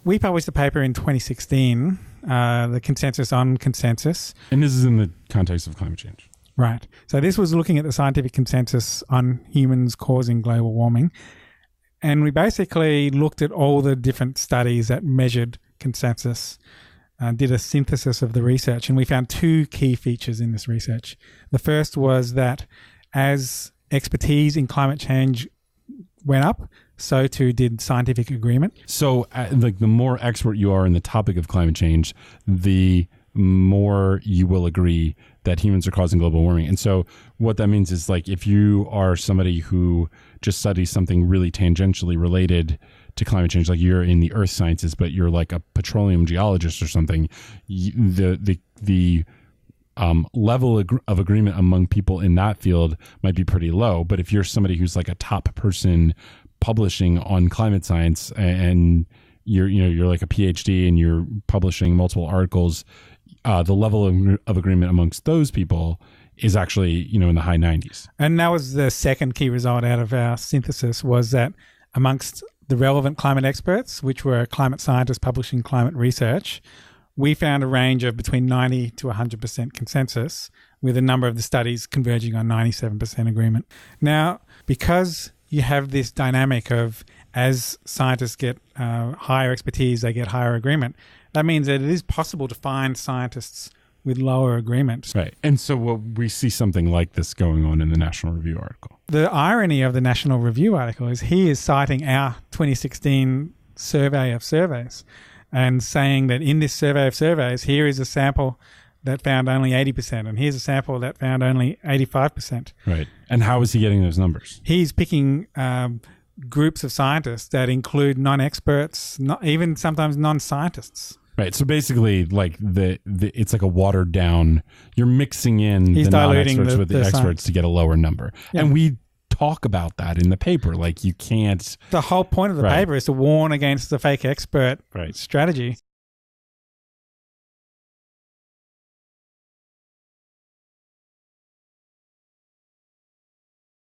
We published a paper in 2016, the consensus on consensus. And this is in the context of climate change. Right. So this was looking at the scientific consensus on humans causing global warming. And we basically looked at all the different studies that measured consensus, did a synthesis of the research, and we found two key features in this research. The first was that as expertise in climate change went up, so too did scientific agreement. So like the more expert you are in the topic of climate change, the more you will agree that humans are causing global warming. And so what that means is, like, if you are somebody who just studies something really tangentially related to climate change, like you're in the earth sciences, but you're like a petroleum geologist or something, the level of agreement among people in that field might be pretty low. But if you're somebody who's like a top person publishing on climate science, and you're like a PhD and you're publishing multiple articles, the level of agreement amongst those people is actually, in the high 90s. And that was the second key result out of our synthesis, was that amongst the relevant climate experts, which were climate scientists publishing climate research, we found a range of between 90 to 100% consensus, with a number of the studies converging on 97% agreement. Now, because you have this dynamic of, as scientists get higher expertise, they get higher agreement, that means that it is possible to find scientists with lower agreement. Right. And so we see something like this going on in the National Review article. The irony of the National Review article is he is citing our 2016 survey of surveys and saying that in this survey of surveys, here is a sample that found only 80%, and here's a sample that found only 85%. Right. And how is he getting those numbers? He's picking groups of scientists that include non-experts, not even sometimes non-scientists. Right. So basically, like it's like a watered down. You're mixing in He's the diluting non-experts with the experts science to get a lower number. Yeah. And we talk about that in the paper. Like, you can't. The whole point of the paper is to warn against the fake expert strategy.